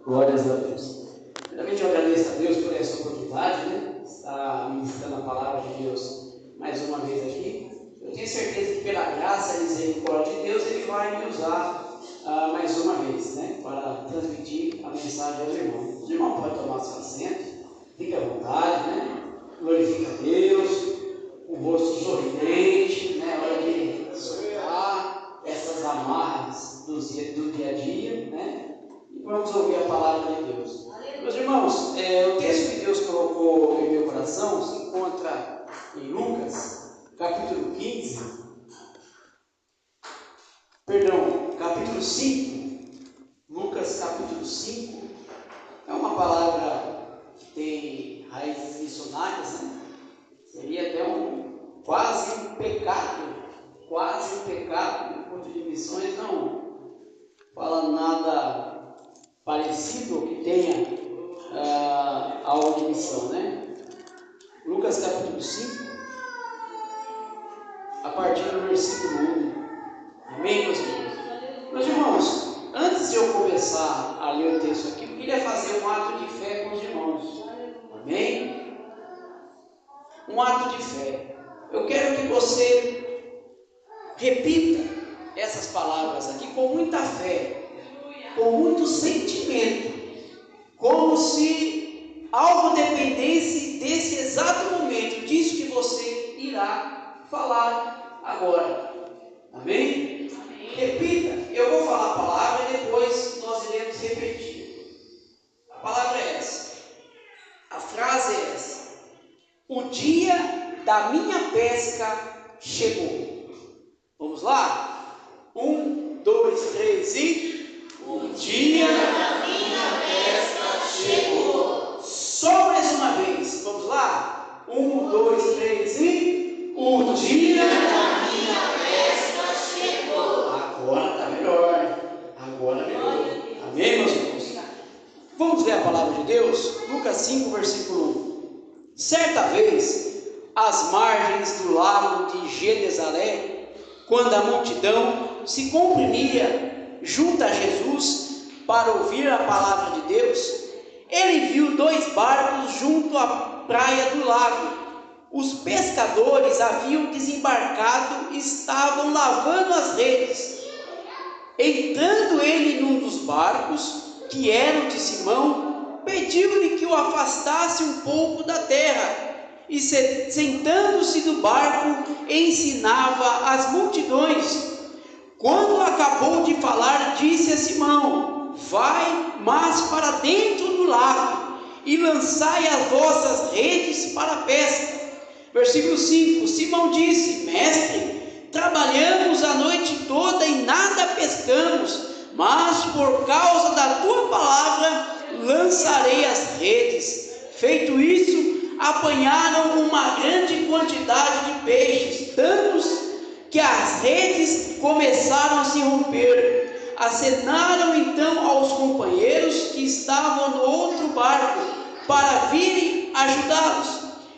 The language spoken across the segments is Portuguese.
Glórias a Deus. Primeiramente eu agradeço a Deus por essa oportunidade, né? Estar ministrando a palavra de Deus mais uma vez aqui. Eu tenho certeza que pela graça e misericórdia de Deus Ele vai me usar mais uma vez, né? Para transmitir a mensagem aos irmãos. Os irmãos podem tomar seu assento, fique à vontade, né? Glorifica a Deus, o rosto sorridente, né? Hora de soltar essas amarras do dia a dia, né? E vamos ouvir a palavra de Deus. Meus irmãos, o texto que Deus colocou em meu coração se encontra em Lucas, capítulo 5. Lucas, capítulo 5. É uma palavra que tem raízes missionárias, né? Seria até quase um pecado, no ponto de missões, não fala nada parecido ou que tenha algo de missão, né? Lucas capítulo 5, a partir do versículo 1. Amém, meus irmãos? Meus irmãos, antes de eu começar a ler o texto aqui, eu queria fazer um ato de fé com os irmãos. Amém? Um ato de fé. Eu quero que você repita essas palavras aqui com muita fé, com muito sentimento, como se algo dependesse desse exato momento, disso que você irá falar agora. Amém? Amém. Repita, eu vou falar a palavra e depois nós iremos repetir. A palavra é essa, a frase é essa: o dia da minha pesca chegou. Vamos lá? 1, 2, 3 e... O dia da minha pesca chegou. Só mais uma vez. Vamos lá? 1, 2, 3 e... O dia da minha pesca chegou. Agora está melhor. Agora melhorou. Amém, meus irmãos? Vamos ler a palavra de Deus? Lucas 5, versículo 1. Certa vez, às margens do lago de Genezaré, quando a multidão se comprimia junto a Jesus para ouvir a palavra de Deus, ele viu 2 barcos junto à praia do lago. Os pescadores haviam desembarcado e estavam lavando as redes. Entrando ele num dos barcos, que era o de Simão, pediu-lhe que o afastasse um pouco da terra, e sentando-se no barco, ensinava as multidões. Quando acabou de falar, disse a Simão: vai mais para dentro do lago e lançai as vossas redes para a pesca. Versículo 5. Simão disse: mestre, trabalhamos a noite toda e nada pescamos, mas por causa da tua palavra lançarei as redes. Feito isso, apanharam uma grande quantidade de peixes, tantos que as redes começaram a se romper. Acenaram então aos companheiros que estavam no outro barco para virem ajudá-los.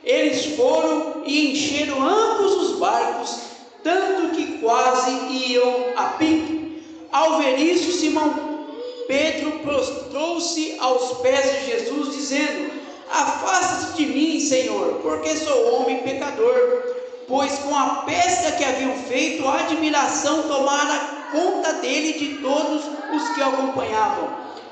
Eles foram e encheram ambos os barcos, tanto que quase iam a pique. Ao ver isso, Simão Pedro prostrou-se aos pés de Jesus, dizendo: afasta-te de mim, Senhor, porque sou homem pecador. Pois com a pesca que haviam feito, a admiração tomara conta dele e de todos os que o acompanhavam,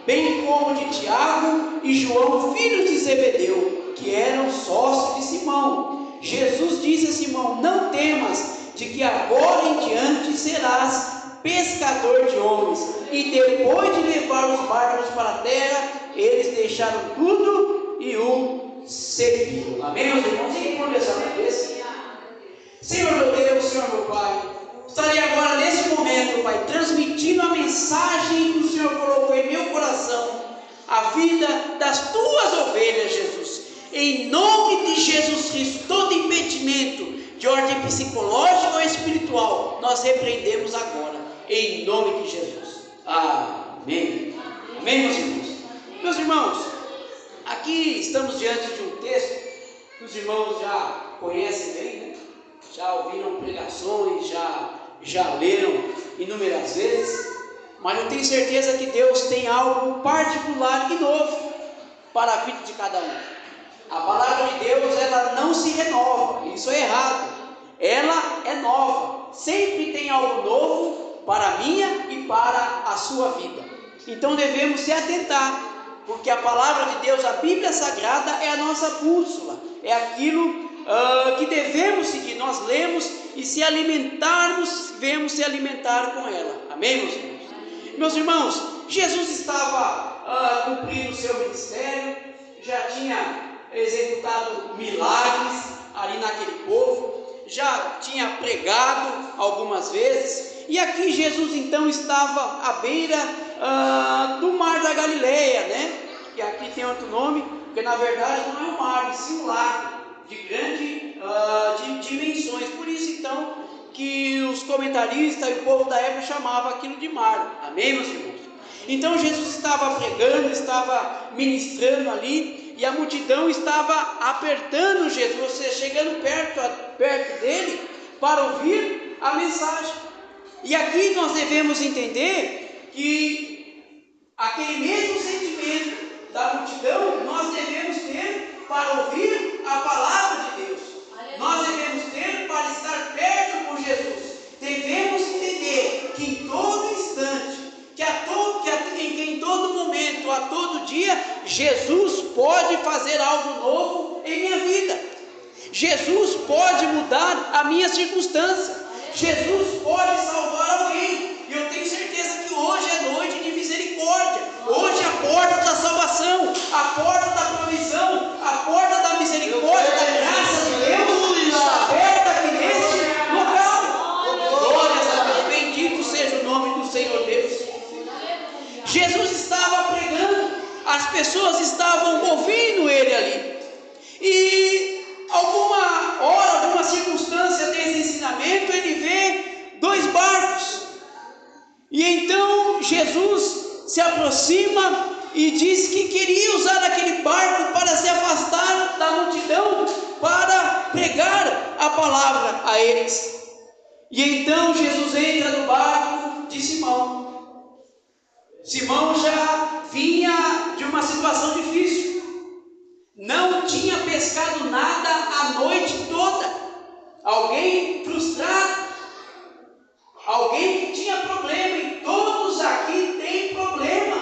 bem como de Tiago e João, filhos de Zebedeu, que eram sócios de Simão. Jesus disse a Simão: não temas, de que agora em diante serás pescador de homens. E depois de levar os barcos para a terra, eles deixaram tudo e o seguiram. Amém, meus irmãos? E por essa cabeça, Senhor meu Deus, Senhor meu Pai, estarei agora nesse momento, Pai, transmitindo a mensagem que o Senhor colocou em meu coração, a vida das tuas ovelhas, Jesus. Em nome de Jesus Cristo, todo impedimento de ordem psicológica ou espiritual, nós repreendemos agora, em nome de Jesus. Amém. Amém, meus irmãos? Meus irmãos, aqui estamos diante de um texto que os irmãos já conhecem bem, né? Já ouviram pregações, já leram inúmeras vezes. mas eu tenho certeza que Deus tem algo particular e novo para a vida de cada um. A palavra de Deus, ela não se renova, isso é errado. Ela é nova, sempre tem algo novo para a minha e para a sua vida. Então devemos se atentar, porque a palavra de Deus, a Bíblia Sagrada, é a nossa bússola, é aquilo que devemos seguir. Nós lemos e se alimentarmos, devemos se alimentar com ela. Amém, meus irmãos? Meus irmãos, Jesus estava cumprindo o seu ministério, já tinha executado milagres ali naquele povo, já tinha pregado algumas vezes, e aqui Jesus então estava à beira do mar da Galileia, né? Que aqui tem outro nome, porque na verdade não é um mar, e sim um lago de grande de dimensões. Por isso então que os comentaristas e o povo da época chamavam aquilo de mar. Amém, meus irmãos? Então Jesus estava pregando, estava ministrando ali, e a multidão estava apertando Jesus, ou seja, chegando perto dele para ouvir a mensagem. E aqui nós devemos entender que aquele mesmo sentimento da multidão nós devemos ter para ouvir a palavra de Deus. Nós devemos ter para estar perto com Jesus. Devemos entender que em todo instante, que em todo momento, a todo dia, Jesus pode fazer algo novo em minha vida. Jesus pode mudar a minha circunstância. Jesus pode salvar alguém. E eu tenho certeza que hoje é noite de misericórdia. Hoje a porta da salvação, a porta da provisão, a porta da misericórdia, da graça de Deus está aberta aqui neste local. Glórias a Deus, bendito seja o nome do Senhor Deus. Jesus estava pregando, as pessoas estavam ouvindo ele ali. E alguma hora, alguma circunstância desse ensinamento, ele vê 2 barcos. E então Jesus se aproxima e diz que queria usar aquele barco para se afastar da multidão, para pregar a palavra a eles. E então Jesus entra no barco de Simão. Simão já vinha de uma situação difícil, não tinha pescado nada a noite toda, alguém frustrado, alguém que tinha problema, e todos aqui têm problema,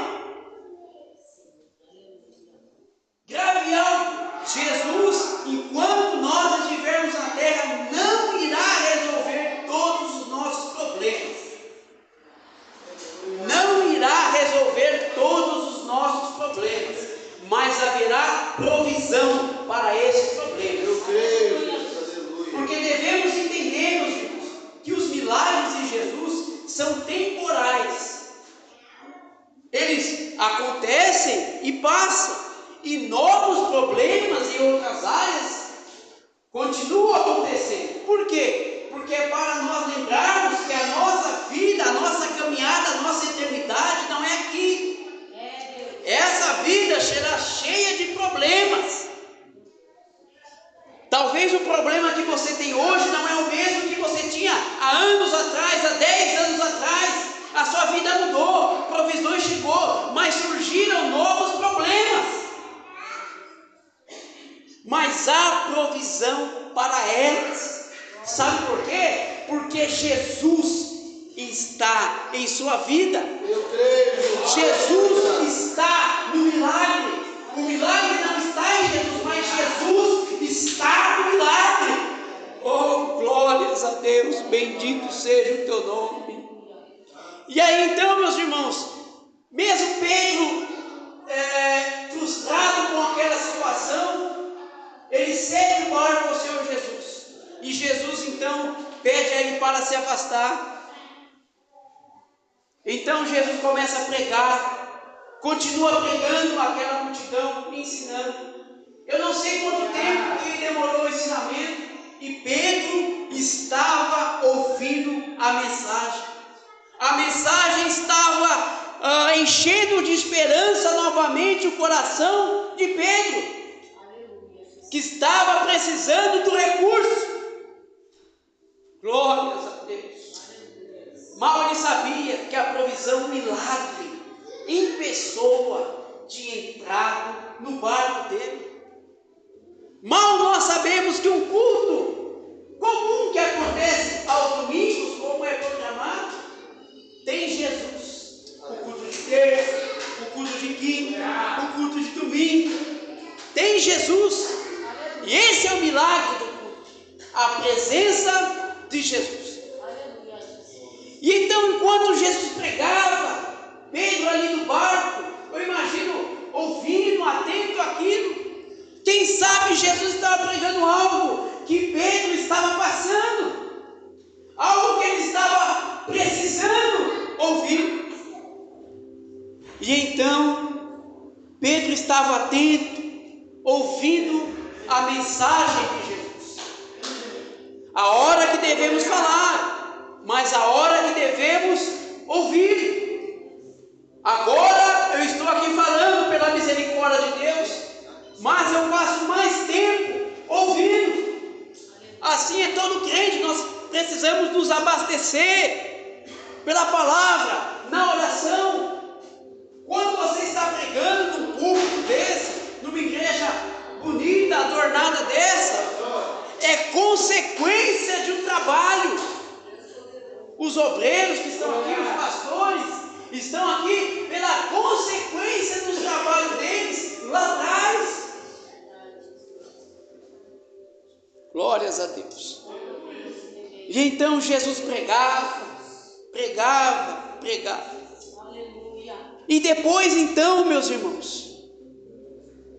grave algo. Jesus, enquanto nós estivermos na terra, não irá resolver todos os nossos problemas. Não irá resolver todos os nossos problemas, mas haverá provisão para esse problema. Eu creio. Porque devemos entender, meus irmãos, que os milagres de Jesus são temporais. Eles acontecem e passam, e novos problemas em outras áreas continuam acontecendo. Por quê? Porque é para nós lembrarmos que a nossa vida, a nossa caminhada, a nossa eternidade não é aqui. Essa vida será cheia de problemas. Talvez o problema que você tem hoje não é o mesmo que você tinha há anos atrás, há 10 anos atrás. A sua vida mudou, provisões chegou, mas surgiram novos problemas. Mas há provisão para elas. Sabe por quê? Porque Jesus está em sua vida. Eu creio. Jesus está no milagre. O milagre não está em Jesus, mas Jesus está no milagre. Oh, glórias a Deus, bendito seja o teu nome. E aí então, meus irmãos, mesmo Pedro frustrado com aquela situação, ele cede o barco ao Senhor Jesus. E Jesus então pede a ele para se afastar. Então Jesus começa a pregar, continua pregando aquela multidão, ensinando. Eu não sei quanto tempo que demorou o ensinamento, e Pedro estava ouvindo a mensagem. A mensagem estava enchendo de esperança novamente o coração de Pedro, que estava precisando do recurso. Glórias a Deus. Mal ele sabia que a provisão, um milagre em pessoa, tinha entrado no barco dele. Mal nós sabemos que um culto comum que acontece aos domingos, como é programado, tem Jesus. O culto de terça, o culto de quinta, o culto de domingo, tem Jesus. E esse é o milagre do culto, a presença de Jesus. E então, enquanto Jesus pregava, Pedro ali no barco, eu imagino ouvindo, atento àquilo. Quem sabe Jesus estava pregando algo que Pedro estava passando, algo que ele estava precisando ouvir. E então Pedro estava atento, ouvindo a mensagem de Jesus. A hora que devemos falar, mas a hora que devemos ouvir. Agora eu estou aqui falando pela misericórdia de Deus, mas eu passo mais tempo ouvindo. Assim é todo crente, nós precisamos nos abastecer pela palavra, na oração. Quando você está pregando num púlpito desse, numa igreja bonita, adornada dessa, é consequência de um trabalho. Os obreiros que estão aqui, os pastores, estão aqui pela consequência dos trabalhos deles lá atrás. Glórias a Deus. E então Jesus pregava. E depois então, meus irmãos,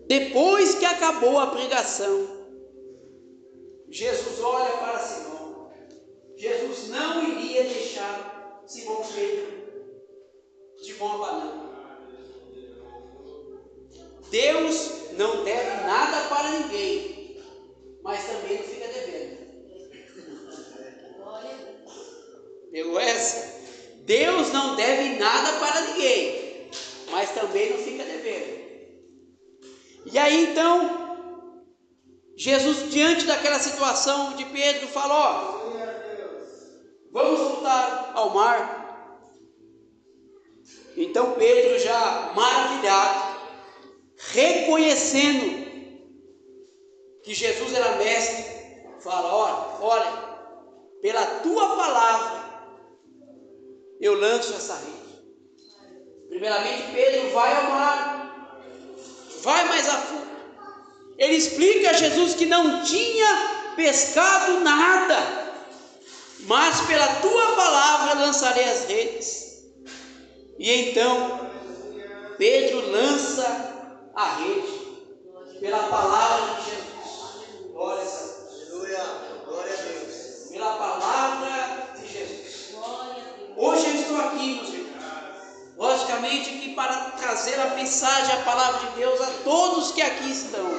depois que acabou a pregação, Jesus olha para Simão. Jesus não iria deixar Simão Pedro de mão abanando. Deus não deve nada para ninguém, mas também não fica devendo. Pegou essa? Deus não deve nada para ninguém, mas também não fica devendo. E aí então, Jesus, diante daquela situação de Pedro, fala: ó, vamos voltar ao mar. Então Pedro, já maravilhado, reconhecendo que Jesus era mestre, fala: olha, pela tua palavra eu lanço essa rede. Primeiramente Pedro vai ao mar, vai mais a fundo. Ele explica a Jesus que não tinha pescado nada, mas pela tua palavra lançarei as redes. E então Pedro lança a rede pela palavra de Jesus. Glória a Deus. Pela palavra de Jesus. Hoje eu estou aqui, meus irmãos, logicamente que para trazer a mensagem, a palavra de Deus a todos que aqui estão,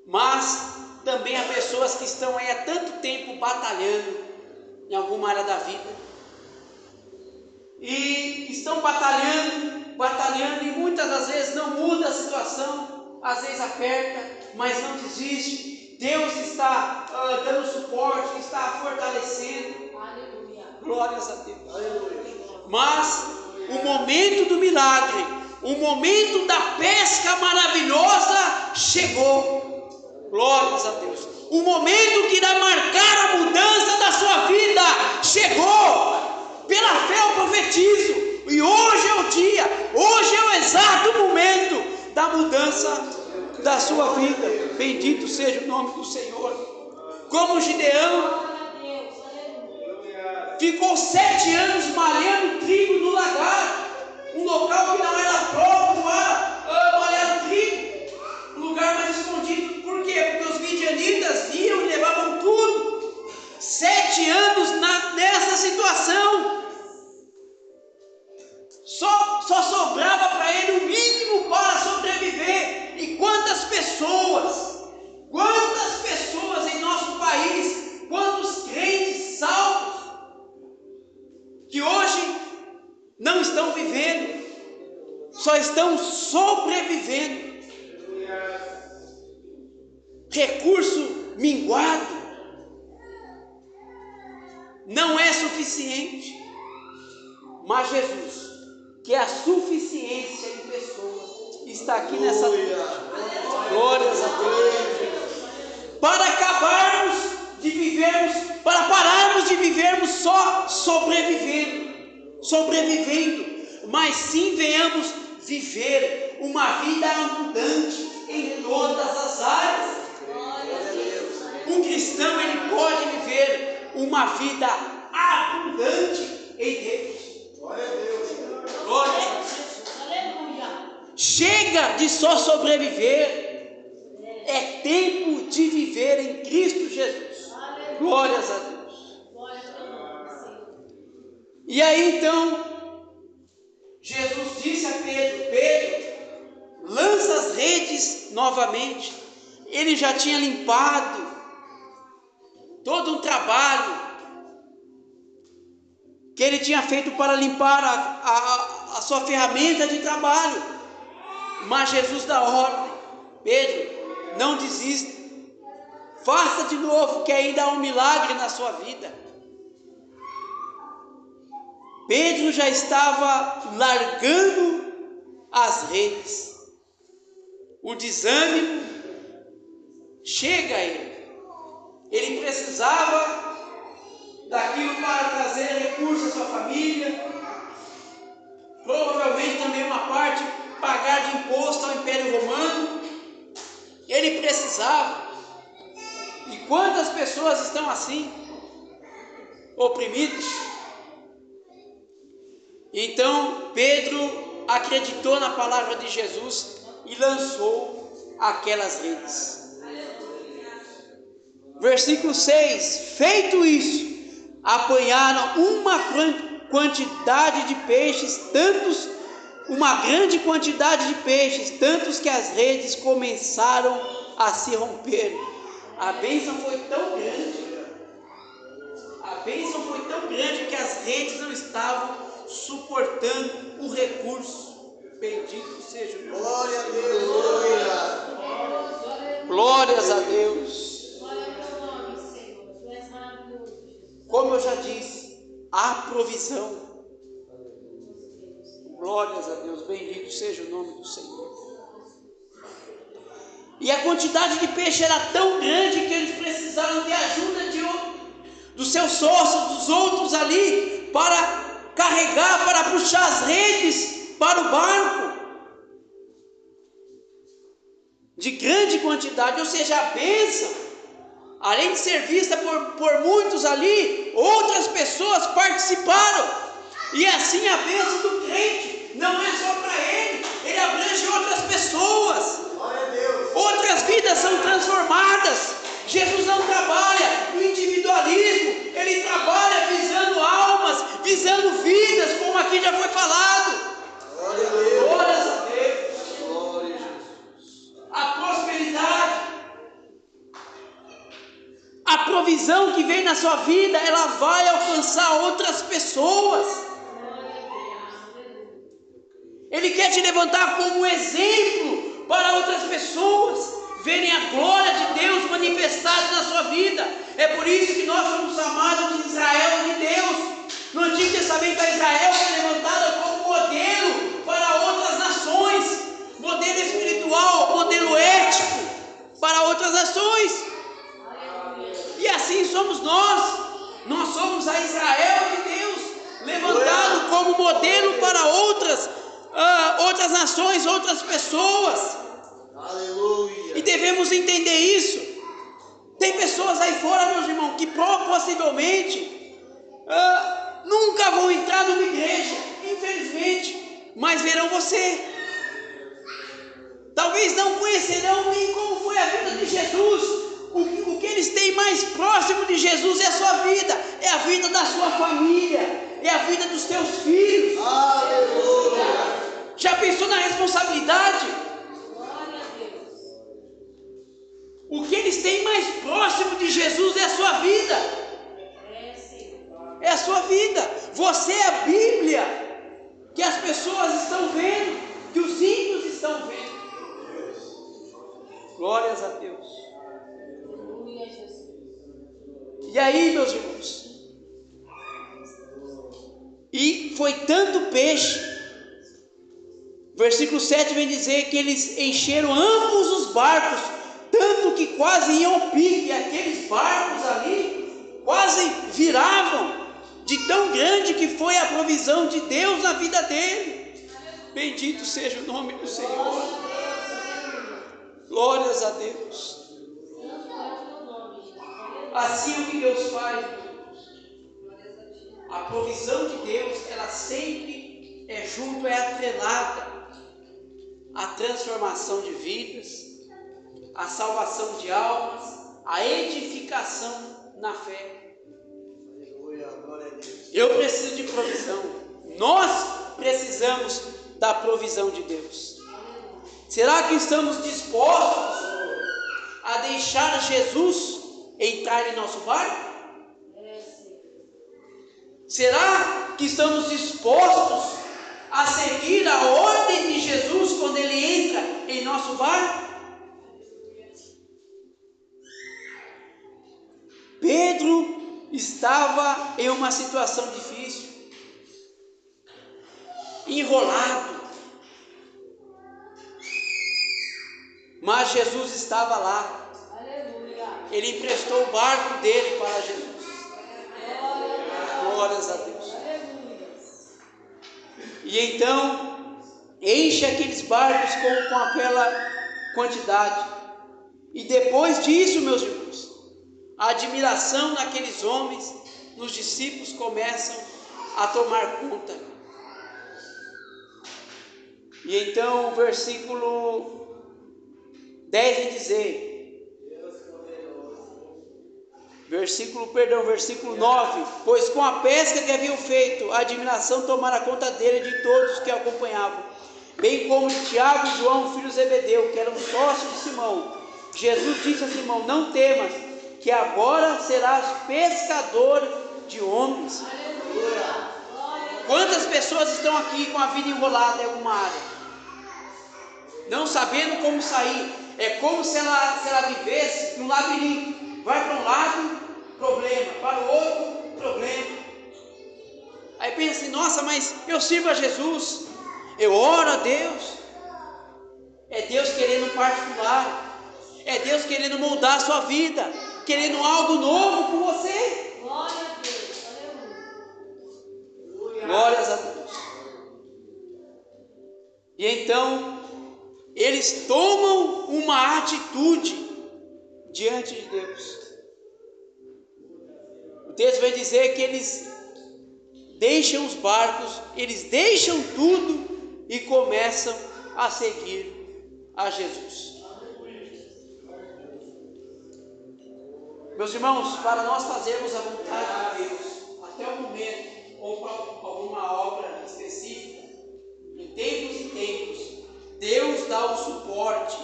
mas também a pessoas que estão aí há tanto tempo batalhando em alguma área da vida, e estão batalhando, e muitas das vezes não muda a situação, às vezes aperta, mas não desiste. Deus está dando suporte, está fortalecendo. Aleluia. Glórias a Deus. Aleluia. Mas o momento do milagre, o momento da pesca maravilhosa chegou. Glórias a Deus. O momento que irá marcar a mudança da sua vida chegou. Pela fé eu profetizo, e hoje é o dia, hoje é o exato momento da mudança da sua vida. Bendito seja o nome do Senhor. Como Gideão ficou 7 anos malhando trigo no lagar, um local que não era próprio para malhar trigo, um lugar mais escondido. Por quê? Porque os midianitas viam e levavam tudo. 7 anos nessa situação. Só sobrava para ele o mínimo para sobreviver. E quantas pessoas em nosso país, quantos crentes salvos, que hoje não estão vivendo, só estão sobrevivendo. Recurso minguado, não é suficiente. Mas Jesus, que é a suficiência em pessoa, está aqui nessa noite. Glórias a Deus. Para acabarmos de vivermos, para pararmos de vivermos só sobrevivendo, mas sim venhamos viver uma vida abundante em todas as áreas. Um cristão, ele pode viver uma vida abundante em Deus. Glória a Deus. Glória a Deus. Chega de só sobreviver. É tempo de viver em Cristo Jesus. Glórias a Deus. E aí então, Jesus disse a Pedro: Pedro, lança as redes novamente. Ele já tinha limpado todo um trabalho que ele tinha feito para limpar a sua ferramenta de trabalho. Mas Jesus dá ordem: Pedro, não desista, faça de novo, que ainda há um milagre na sua vida. Pedro já estava largando as redes. O desânimo chega a ele. Ele precisava daquilo para trazer recursos à sua família, provavelmente também uma parte pagar de imposto ao Império Romano. Ele precisava. E quantas pessoas estão assim, oprimidas? Então Pedro acreditou na palavra de Jesus e lançou aquelas redes. Versículo 6: feito isso, apanharam uma quantidade de peixes, uma grande quantidade de peixes, tantos que as redes começaram a se romper. A bênção foi tão grande que as redes não estavam suportando o recurso. Bendito seja o nome. Glória a Deus. Glórias a Deus. Como eu já disse, há provisão. Glórias a Deus, bendito seja o nome do Senhor. E a quantidade de peixe era tão grande que eles precisaram de ajuda dos seus sócios, dos outros ali, para carregar, para puxar as redes para o barco. De grande quantidade, ou seja, a bênção, além de ser vista por muitos ali, outras pessoas participaram. E assim a bênção do crente não é só para ele abrange outras pessoas. Outras vidas são transformadas. Jesus não trabalha no individualismo, ele trabalha visando almas, visando vidas, como aqui já foi falado. Glórias a Deus. Glória a Jesus. A prosperidade, a provisão que vem na sua vida, ela vai alcançar outras pessoas. Ele quer te levantar como exemplo para outras pessoas verem a glória de Deus manifestada na sua vida. É por isso que nós somos chamados de Israel de Deus. No Antigo Testamento, a Israel foi levantada como modelo para outras nações, modelo espiritual, modelo ético para outras nações. E assim somos nós. Nós somos a Israel de Deus, levantado como modelo para outras nações, outras pessoas. Aleluia. E devemos entender isso. Tem pessoas aí fora, meus irmãos, que possivelmente nunca vão entrar numa igreja, infelizmente, mas verão você. Talvez não conhecerão nem como foi a vida de Jesus. O que eles têm mais próximo de Jesus é a sua vida, é a vida da sua família, é a vida dos teus filhos. Aleluia. Já pensou na responsabilidade? Glória a Deus. O que eles têm mais próximo de Jesus é a sua vida. É a sua vida. Você é a Bíblia que as pessoas estão vendo, que os ímpios estão vendo. Glórias a Deus. E aí, meus irmãos, foi tanto peixe. Versículo 7 vem dizer que eles encheram ambos os barcos, tanto que quase iam ao pique, e aqueles barcos ali quase viravam, de tão grande que foi a provisão de Deus na vida dele. Bendito seja o nome do Senhor. Glórias a Deus. Assim o que Deus faz, a provisão de Deus, ela sempre é junto, é atrelada à transformação de vidas, à salvação de almas, à edificação na fé. Eu preciso de provisão, nós precisamos da provisão de Deus. Será que estamos dispostos a deixar Jesus entrar em nosso barco? Será que estamos dispostos a seguir a ordem de Jesus quando Ele entra em nosso barco? Pedro estava em uma situação difícil, enrolado, mas Jesus estava lá. Ele emprestou o barco dele para Jesus. Glórias a Deus. E então enche aqueles barcos com aquela quantidade. E depois disso, meus irmãos, a admiração naqueles homens, nos discípulos, começam a tomar conta. E então o versículo 10 vai dizer, versículo 9: pois com a pesca que haviam feito, a admiração tomara conta dele e de todos que o acompanhavam, bem como de Tiago e João, filhos de Zebedeu, que eram sócios de Simão. Jesus disse a Simão: não temas, que agora serás pescador de homens. Quantas pessoas estão aqui com a vida enrolada em alguma área, não sabendo como sair? É como se ela vivesse num labirinto. Vai para um lado, problema, para o outro, problema. Aí pensa assim: nossa, mas eu sirvo a Jesus, eu oro a Deus. É Deus querendo um particular, é Deus querendo moldar a sua vida, querendo algo novo com você. Glória a Deus, aleluia. Glórias a Deus. E então eles tomam uma atitude diante de Deus. O texto vai dizer que eles deixam os barcos, eles deixam tudo e começam a seguir a Jesus. Meus irmãos, para nós fazermos a vontade de Deus, até o momento, ou para alguma obra específica, em tempos e tempos, Deus dá o suporte,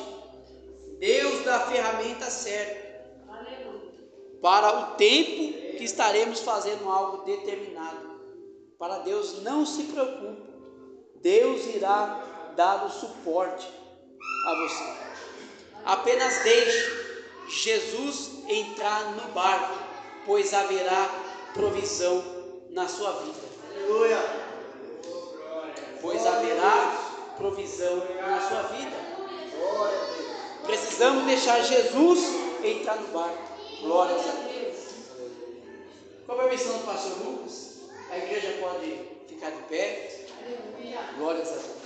Deus dá a ferramenta certa para o tempo que estaremos fazendo algo determinado. Para Deus, não se preocupe, Deus irá dar o suporte a você. Apenas deixe Jesus entrar no barco, pois haverá provisão na sua vida. Aleluia. Pois haverá provisão na sua vida. Precisamos deixar Jesus entrar no barco. Glórias a Deus. Qual é a missão do pastor Lucas? A igreja pode ficar de pé. Glórias a Deus.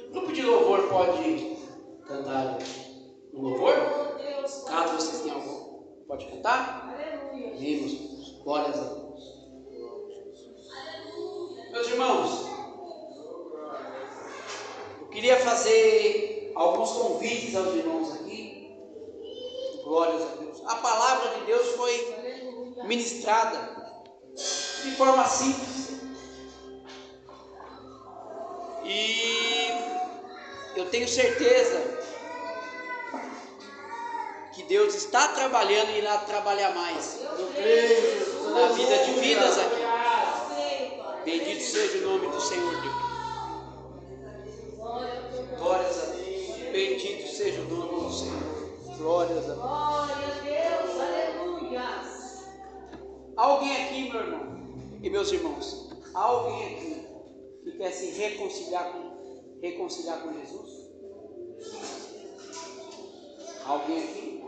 O grupo de louvor pode cantar um louvor? Caso vocês tenham algum, pode cantar? Amém. Glórias a Deus. Meus irmãos, eu queria fazer alguns convites aos irmãos aqui. Glórias a Deus. A palavra de Deus foi ministrada de forma simples. E eu tenho certeza que Deus está trabalhando e irá trabalhar mais na vida de vidas aqui. Bendito seja o nome do Senhor Deus. Glórias a Deus. Bendito seja o nome do Senhor. Glórias a Deus. Glória a Deus. Aleluia. Alguém aqui, meu irmão e meus irmãos, alguém aqui que quer se reconciliar com Jesus? Alguém aqui?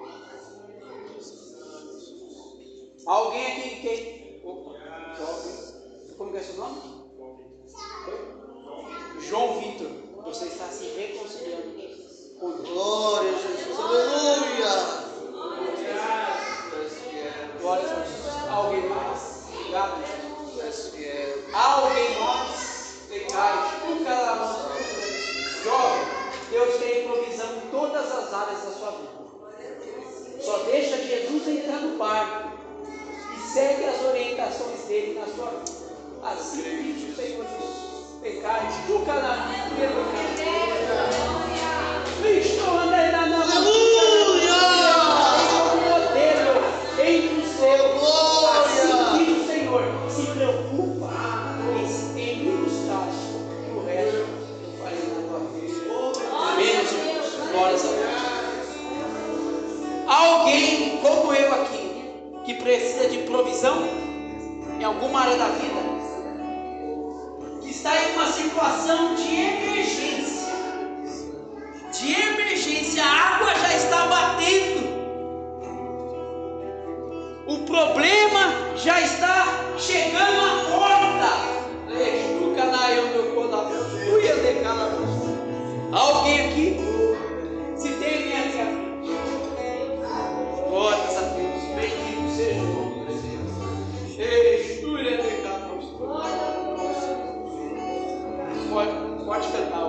Alguém aqui que tem... Opa, como que é seu nome? João Vitor. Você está se reconciliando com Deus. Glória a Jesus, aleluia. Glória a Jesus. Alguém mais? Obrigado, Jesus. Alguém mais? Pecado. Jovem, Deus tem provisão em todas as áreas da sua vida. Só deixa Jesus entrar no barco e segue as orientações dele na sua vida. Assim diz o Senhor Jesus. Pecado. Aleluia! Modelo entre os seus. Assim diz o Senhor. Se preocupa em me buscar e o resto eu farei na tua vida. Amém, meus irmãos? Glória a Deus. Alguém como eu aqui que precisa de provisão em alguma área da vida, que está em uma situação de emergência, a água já está batendo, o problema já está chegando à porta. Alguém aqui? Se tem alguém aqui à frente, glórias a Deus, bendito seja o nome de Deus. Pode cantar.